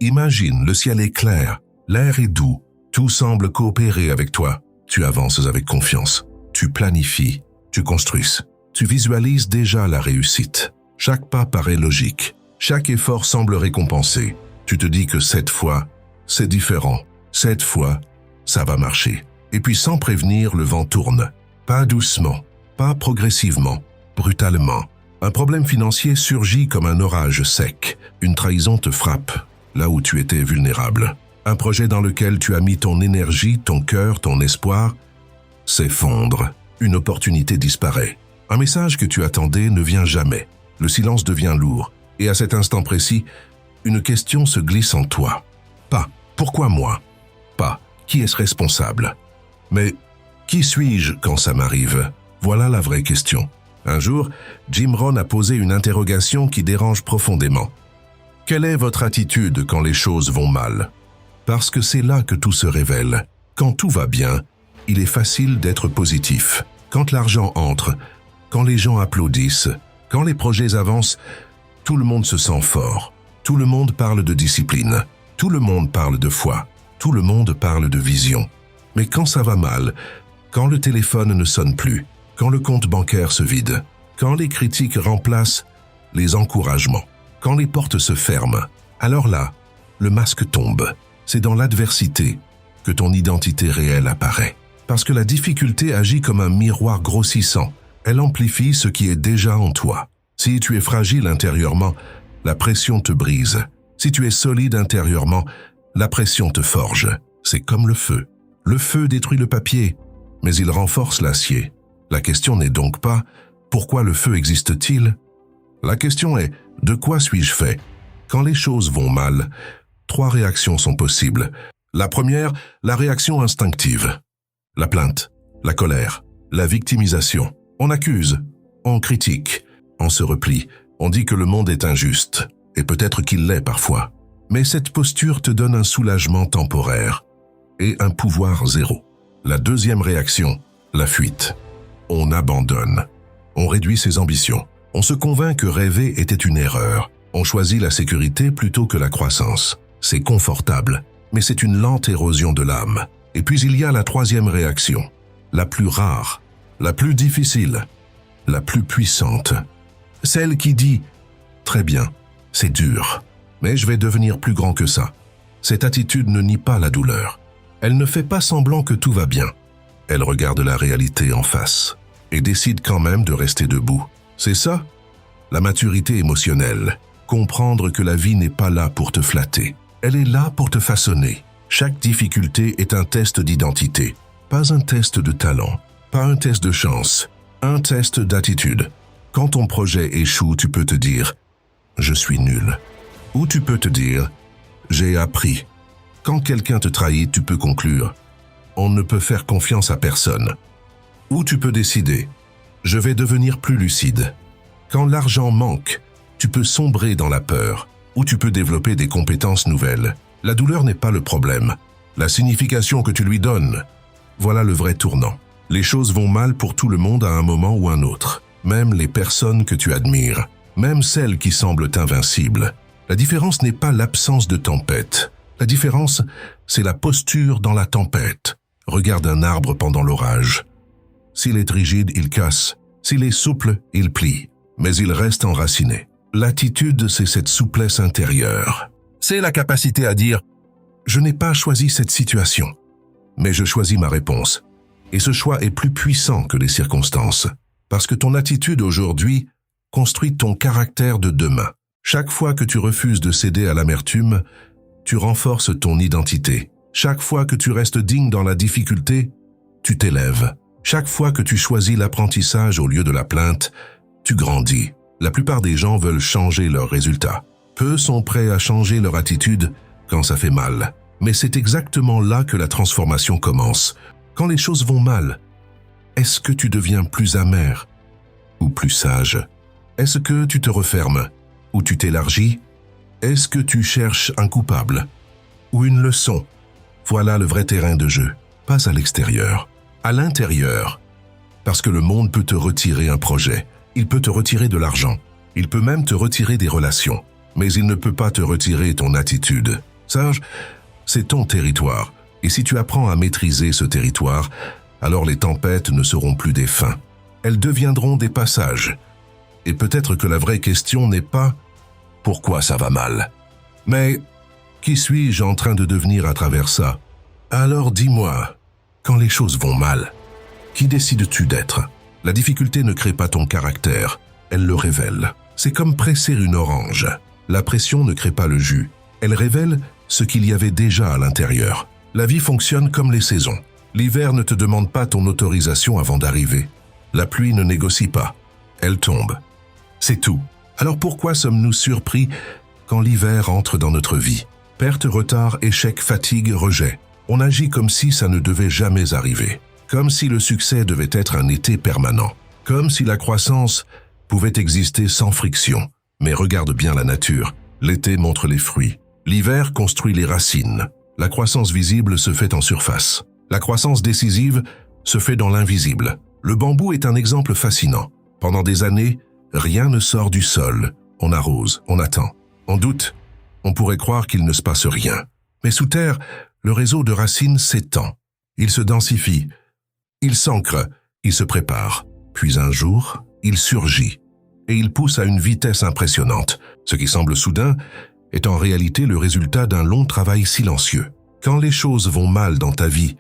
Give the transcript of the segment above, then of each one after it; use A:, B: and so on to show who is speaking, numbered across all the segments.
A: Imagine, le ciel est clair, l'air est doux, tout semble coopérer avec toi. Tu avances avec confiance, tu planifies, tu construis, tu visualises déjà la réussite. Chaque pas paraît logique, chaque effort semble récompensé. Tu te dis que cette fois, c'est différent. Cette fois, ça va marcher. Et puis sans prévenir, le vent tourne. Pas doucement, pas progressivement, brutalement. Un problème financier surgit comme un orage sec. Une trahison te frappe, là où tu étais vulnérable. Un projet dans lequel tu as mis ton énergie, ton cœur, ton espoir, s'effondre. Une opportunité disparaît. Un message que tu attendais ne vient jamais. Le silence devient lourd. Et à cet instant précis, une question se glisse en toi. Pas « pourquoi moi ?» Pas « qui est-ce responsable ?» Mais « qui suis-je quand ça m'arrive ?» Voilà la vraie question. Un jour, Jim Rohn a posé une interrogation qui dérange profondément. Quelle est votre attitude quand les choses vont mal? Parce que c'est là que tout se révèle. Quand tout va bien, il est facile d'être positif. Quand l'argent entre, quand les gens applaudissent, quand les projets avancent, tout le monde se sent fort. Tout le monde parle de discipline. Tout le monde parle de foi. Tout le monde parle de vision. Mais quand ça va mal, quand le téléphone ne sonne plus, quand le compte bancaire se vide, quand les critiques remplacent les encouragements, quand les portes se ferment, alors là, le masque tombe. C'est dans l'adversité que ton identité réelle apparaît. Parce que la difficulté agit comme un miroir grossissant. Elle amplifie ce qui est déjà en toi. Si tu es fragile intérieurement, la pression te brise. Si tu es solide intérieurement, la pression te forge. C'est comme le feu. Le feu détruit le papier, mais il renforce l'acier. La question n'est donc pas « pourquoi le feu existe-t-il » La question est « de quoi suis-je fait ?» Quand les choses vont mal, 3 réactions sont possibles. La première, la réaction instinctive. La plainte, la colère, la victimisation. On accuse, on critique, on se replie, on dit que le monde est injuste, et peut-être qu'il l'est parfois. Mais cette posture te donne un soulagement temporaire et un pouvoir zéro. La deuxième réaction, la fuite. On abandonne, on réduit ses ambitions, on se convainc que rêver était une erreur, on choisit la sécurité plutôt que la croissance. C'est confortable, mais c'est une lente érosion de l'âme. Et puis il y a la troisième réaction, la plus rare, la plus difficile, la plus puissante. Celle qui dit « Très bien, c'est dur, mais je vais devenir plus grand que ça ». Cette attitude ne nie pas la douleur. Elle ne fait pas semblant que tout va bien. Elle regarde la réalité en face et décide quand même de rester debout. C'est ça, la maturité émotionnelle. Comprendre que la vie n'est pas là pour te flatter. Elle est là pour te façonner. Chaque difficulté est un test d'identité, pas un test de talent, pas un test de chance, un test d'attitude. Quand ton projet échoue, tu peux te dire « je suis nul » ou tu peux te dire « j'ai appris ». Quand quelqu'un te trahit, tu peux conclure « on ne peut faire confiance à personne ». Ou tu peux décider « je vais devenir plus lucide ». Quand l'argent manque, tu peux sombrer dans la peur ou tu peux développer des compétences nouvelles. La douleur n'est pas le problème. La signification que tu lui donnes, voilà le vrai tournant. Les choses vont mal pour tout le monde à un moment ou un autre. Même les personnes que tu admires, même celles qui semblent invincibles. La différence n'est pas l'absence de tempête. La différence, c'est la posture dans la tempête. Regarde un arbre pendant l'orage. S'il est rigide, il casse. S'il est souple, il plie. Mais il reste enraciné. L'attitude, c'est cette souplesse intérieure. C'est la capacité à dire « je n'ai pas choisi cette situation, mais je choisis ma réponse ». Et ce choix est plus puissant que les circonstances, parce que ton attitude aujourd'hui construit ton caractère de demain. Chaque fois que tu refuses de céder à l'amertume, tu renforces ton identité. Chaque fois que tu restes digne dans la difficulté, tu t'élèves. Chaque fois que tu choisis l'apprentissage au lieu de la plainte, tu grandis. La plupart des gens veulent changer leurs résultats. Peu sont prêts à changer leur attitude quand ça fait mal. Mais c'est exactement là que la transformation commence. Quand les choses vont mal, est-ce que tu deviens plus amer ou plus sage? Est-ce que tu te refermes ou tu t'élargis? Est-ce que tu cherches un coupable ou une leçon? Voilà le vrai terrain de jeu, pas à l'extérieur. À l'intérieur, parce que le monde peut te retirer un projet, il peut te retirer de l'argent, il peut même te retirer des relations, mais il ne peut pas te retirer ton attitude. Sage, c'est ton territoire, et si tu apprends à maîtriser ce territoire, alors les tempêtes ne seront plus des fins. Elles deviendront des passages. Et peut-être que la vraie question n'est pas « pourquoi ça va mal ?» mais « qui suis-je en train de devenir à travers ça ?» Alors dis-moi, quand les choses vont mal, qui décides-tu d'être? La difficulté ne crée pas ton caractère, elle le révèle. C'est comme presser une orange. La pression ne crée pas le jus, elle révèle ce qu'il y avait déjà à l'intérieur. La vie fonctionne comme les saisons. L'hiver ne te demande pas ton autorisation avant d'arriver. La pluie ne négocie pas, elle tombe. C'est tout. Alors pourquoi sommes-nous surpris quand l'hiver entre dans notre vie? Perte, retard, échec, fatigue, rejet. On agit comme si ça ne devait jamais arriver. Comme si le succès devait être un été permanent. Comme si la croissance pouvait exister sans friction. Mais regarde bien la nature. L'été montre les fruits. L'hiver construit les racines. La croissance visible se fait en surface. La croissance décisive se fait dans l'invisible. Le bambou est un exemple fascinant. Pendant des années, rien ne sort du sol. On arrose, on attend. En doute, on pourrait croire qu'il ne se passe rien. Mais sous terre, le réseau de racines s'étend. Il se densifie. Il s'ancre. Il se prépare. Puis un jour, il surgit. Et il pousse à une vitesse impressionnante. Ce qui semble soudain est en réalité le résultat d'un long travail silencieux. Quand les choses vont mal dans ta vie,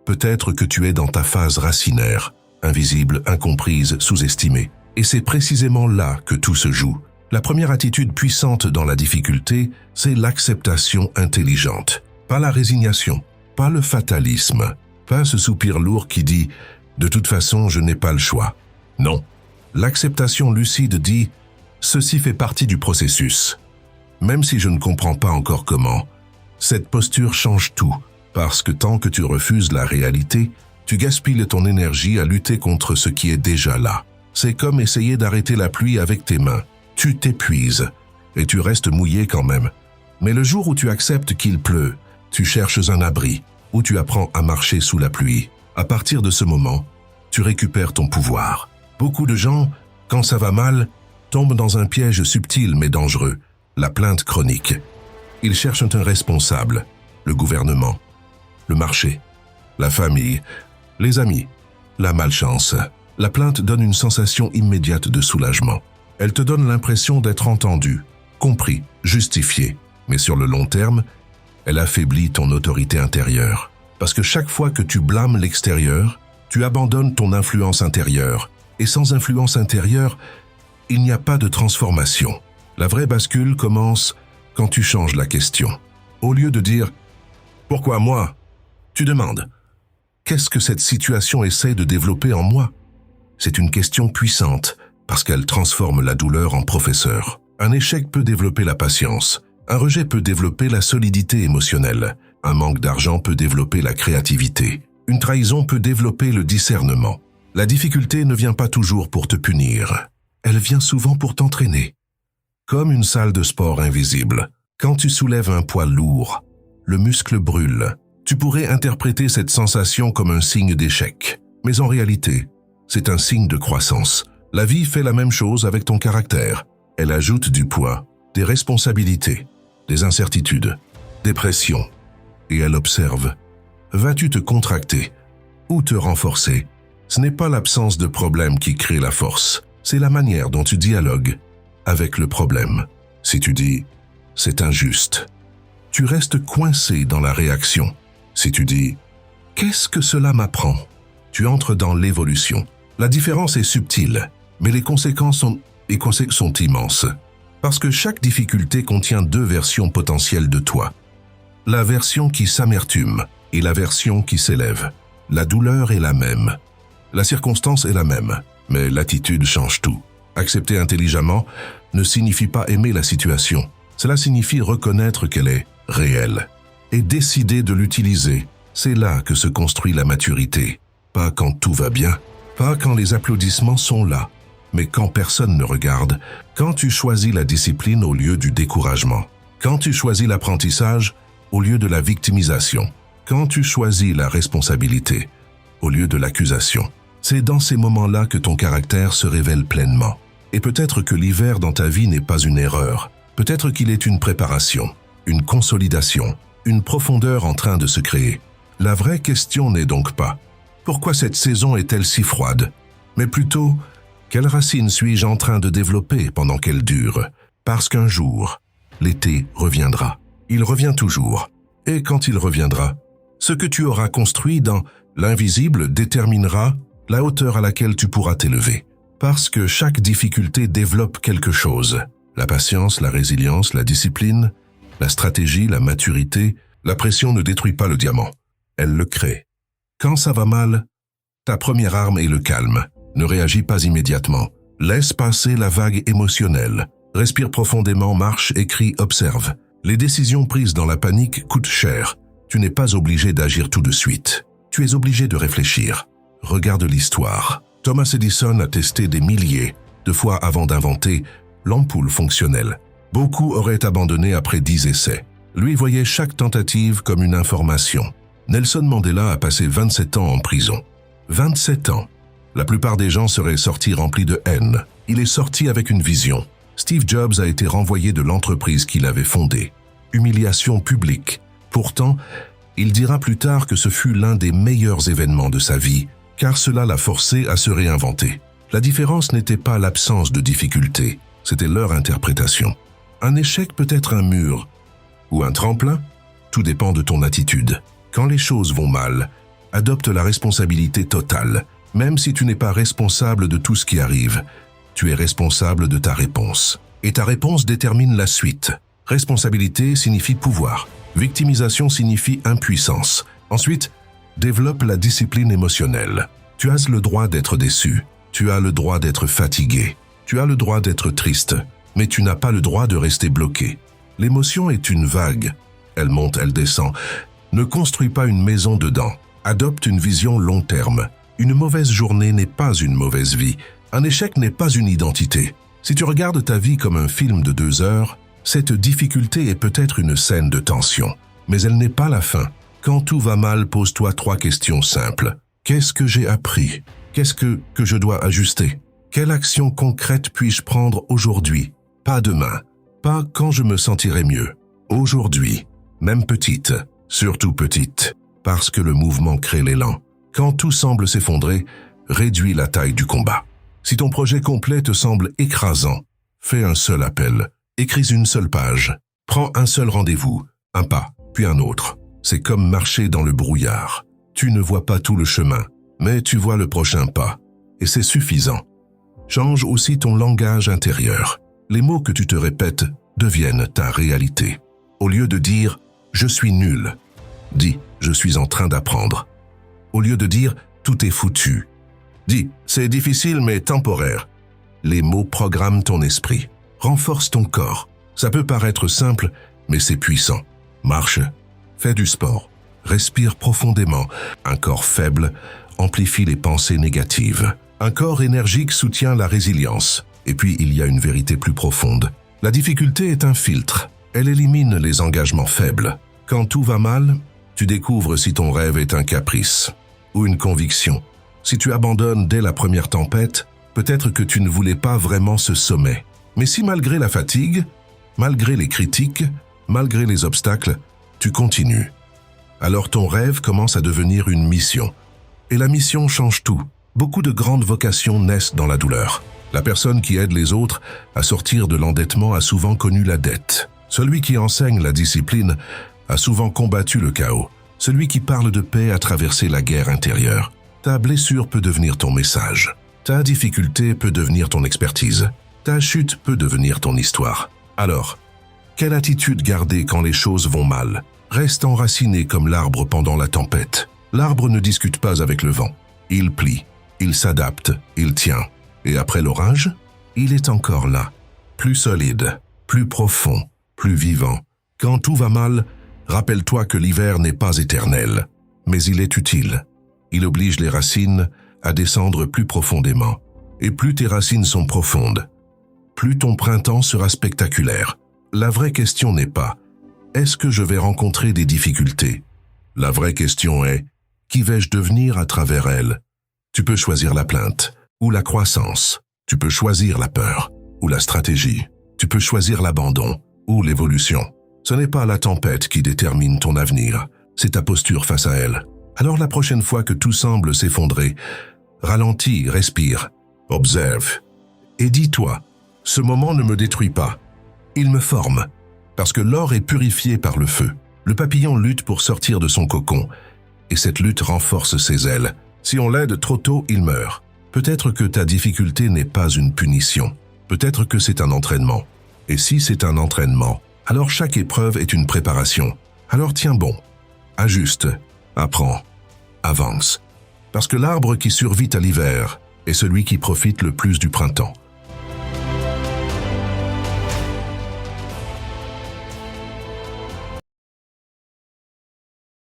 A: peut-être que tu es dans ta phase racinaire, invisible, incomprise, sous-estimée. Et c'est précisément là que tout se joue. La première attitude puissante dans la difficulté, c'est l'acceptation intelligente. Pas la résignation, pas le fatalisme, pas ce soupir lourd qui dit « de toute façon, je n'ai pas le choix ». Non. L'acceptation lucide dit « ceci fait partie du processus ». Même si je ne comprends pas encore comment, cette posture change tout, parce que tant que tu refuses la réalité, tu gaspilles ton énergie à lutter contre ce qui est déjà là. C'est comme essayer d'arrêter la pluie avec tes mains. Tu t'épuises, et tu restes mouillé quand même. Mais le jour où tu acceptes qu'il pleut, tu cherches un abri, où tu apprends à marcher sous la pluie. À partir de ce moment, tu récupères ton pouvoir. Beaucoup de gens, quand ça va mal, tombent dans un piège subtil mais dangereux, la plainte chronique. Ils cherchent un responsable, le gouvernement, le marché, la famille, les amis, la malchance. La plainte donne une sensation immédiate de soulagement. Elle te donne l'impression d'être entendu, compris, justifié. Mais sur le long terme, elle affaiblit ton autorité intérieure. Parce que chaque fois que tu blâmes l'extérieur, tu abandonnes ton influence intérieure. Et sans influence intérieure, il n'y a pas de transformation. La vraie bascule commence quand tu changes la question. Au lieu de dire « Pourquoi moi ?» tu demandes « Qu'est-ce que cette situation essaie de développer en moi ?» C'est une question puissante parce qu'elle transforme la douleur en professeur. Un échec peut développer la patience. Un rejet peut développer la solidité émotionnelle. Un manque d'argent peut développer la créativité. Une trahison peut développer le discernement. La difficulté ne vient pas toujours pour te punir. Elle vient souvent pour t'entraîner. Comme une salle de sport invisible. Quand tu soulèves un poids lourd, le muscle brûle. Tu pourrais interpréter cette sensation comme un signe d'échec. Mais en réalité, c'est un signe de croissance. La vie fait la même chose avec ton caractère. Elle ajoute du poids, des responsabilités, des incertitudes, des pressions. Et elle observe. Vas-tu te contracter ou te renforcer? Ce n'est pas l'absence de problème qui crée la force. C'est la manière dont tu dialogues avec le problème. Si tu dis « c'est injuste », tu restes coincé dans la réaction. Si tu dis « qu'est-ce que cela m'apprend ?» tu entres dans l'évolution. La différence est subtile, mais les conséquences sont immenses. Parce que chaque difficulté contient deux versions potentielles de toi. La version qui s'amertume et la version qui s'élève. La douleur est la même. La circonstance est la même, mais l'attitude change tout. Accepter intelligemment ne signifie pas aimer la situation. Cela signifie reconnaître qu'elle est réelle et décider de l'utiliser. C'est là que se construit la maturité. Pas quand tout va bien, pas quand les applaudissements sont là, mais quand personne ne regarde, quand tu choisis la discipline au lieu du découragement, quand tu choisis l'apprentissage au lieu de la victimisation, quand tu choisis la responsabilité au lieu de l'accusation. C'est dans ces moments-là que ton caractère se révèle pleinement. Et peut-être que l'hiver dans ta vie n'est pas une erreur. Peut-être qu'il est une préparation. une consolidation, une profondeur en train de se créer. La vraie question n'est donc pas « Pourquoi cette saison est-elle si froide ?» mais plutôt « Quelle racine suis-je en train de développer pendant qu'elle dure ?» Parce qu'un jour, l'été reviendra. Il revient toujours. Et quand il reviendra, ce que tu auras construit dans l'invisible déterminera la hauteur à laquelle tu pourras t'élever. Parce que chaque difficulté développe quelque chose. La patience, la résilience, la discipline, la stratégie, la maturité, la pression ne détruit pas le diamant. Elle le crée. Quand ça va mal, ta première arme est le calme. Ne réagis pas immédiatement. Laisse passer la vague émotionnelle. Respire profondément, marche, écris, observe. Les décisions prises dans la panique coûtent cher. Tu n'es pas obligé d'agir tout de suite. Tu es obligé de réfléchir. Regarde l'histoire. Thomas Edison a testé des milliers de fois avant d'inventer l'ampoule fonctionnelle. Beaucoup auraient abandonné après 10 essais. Lui voyait chaque tentative comme une information. Nelson Mandela a passé 27 ans en prison. 27 ans. La plupart des gens seraient sortis remplis de haine. Il est sorti avec une vision. Steve Jobs a été renvoyé de l'entreprise qu'il avait fondée. Humiliation publique. Pourtant, il dira plus tard que ce fut l'un des meilleurs événements de sa vie, car cela l'a forcé à se réinventer. La différence n'était pas l'absence de difficultés, c'était leur interprétation. Un échec peut être un mur ou un tremplin, tout dépend de ton attitude. Quand les choses vont mal, adopte la responsabilité totale. Même si tu n'es pas responsable de tout ce qui arrive, tu es responsable de ta réponse. Et ta réponse détermine la suite. Responsabilité signifie pouvoir. Victimisation signifie impuissance. Ensuite, développe la discipline émotionnelle. Tu as le droit d'être déçu. Tu as le droit d'être fatigué. Tu as le droit d'être triste. Mais tu n'as pas le droit de rester bloqué. L'émotion est une vague. Elle monte, elle descend. Ne construis pas une maison dedans. Adopte une vision long terme. Une mauvaise journée n'est pas une mauvaise vie. Un échec n'est pas une identité. Si tu regardes ta vie comme un film de 2 heures, cette difficulté est peut-être une scène de tension. Mais elle n'est pas la fin. Quand tout va mal, pose-toi 3 questions simples. Qu'est-ce que j'ai appris? Qu'est-ce que je dois ajuster? Quelle action concrète puis-je prendre aujourd'hui? Pas demain. Pas quand je me sentirai mieux. Aujourd'hui. Même petite. Surtout petite. Parce que le mouvement crée l'élan. Quand tout semble s'effondrer, réduis la taille du combat. Si ton projet complet te semble écrasant, fais un seul appel. Écris une seule page. Prends un seul rendez-vous. Un pas, puis un autre. C'est comme marcher dans le brouillard. Tu ne vois pas tout le chemin, mais tu vois le prochain pas. Et c'est suffisant. Change aussi ton langage intérieur. Les mots que tu te répètes deviennent ta réalité. Au lieu de dire « je suis nul », dis « je suis en train d'apprendre ». Au lieu de dire « tout est foutu », dis « c'est difficile mais temporaire ». Les mots programment ton esprit, renforcent ton corps. Ça peut paraître simple, mais c'est puissant. Marche, fais du sport, respire profondément. Un corps faible amplifie les pensées négatives. Un corps énergique soutient la résilience. Et puis il y a une vérité plus profonde. La difficulté est un filtre. Elle élimine les engagements faibles. Quand tout va mal, tu découvres si ton rêve est un caprice ou une conviction. Si tu abandonnes dès la première tempête, peut-être que tu ne voulais pas vraiment ce sommet. Mais si malgré la fatigue, malgré les critiques, malgré les obstacles, tu continues, alors ton rêve commence à devenir une mission. Et la mission change tout. Beaucoup de grandes vocations naissent dans la douleur. La personne qui aide les autres à sortir de l'endettement a souvent connu la dette. Celui qui enseigne la discipline a souvent combattu le chaos. Celui qui parle de paix a traversé la guerre intérieure. Ta blessure peut devenir ton message. Ta difficulté peut devenir ton expertise. Ta chute peut devenir ton histoire. Alors, quelle attitude garder quand les choses vont mal? Reste enraciné comme l'arbre pendant la tempête. L'arbre ne discute pas avec le vent. Il plie, il s'adapte, il tient. Et après l'orage, il est encore là. Plus solide, plus profond, plus vivant. Quand tout va mal, rappelle-toi que l'hiver n'est pas éternel, mais il est utile. Il oblige les racines à descendre plus profondément. Et plus tes racines sont profondes, plus ton printemps sera spectaculaire. La vraie question n'est pas « Est-ce que je vais rencontrer des difficultés ?» La vraie question est « Qui vais-je devenir à travers elles ?» Tu peux choisir la plainte ou la croissance. Tu peux choisir la peur ou la stratégie. Tu peux choisir l'abandon ou l'évolution. Ce n'est pas la tempête qui détermine ton avenir, c'est ta posture face à elle. Alors la prochaine fois que tout semble s'effondrer, ralentis, respire, observe. Et dis-toi, ce moment ne me détruit pas, il me forme. Parce que l'or est purifié par le feu. Le papillon lutte pour sortir de son cocon, et cette lutte renforce ses ailes. Si on l'aide trop tôt, il meurt. Peut-être que ta difficulté n'est pas une punition. Peut-être que c'est un entraînement. Et si c'est un entraînement, alors chaque épreuve est une préparation. Alors tiens bon, ajuste, apprends, avance. Parce que l'arbre qui survit à l'hiver est celui qui profite le plus du printemps.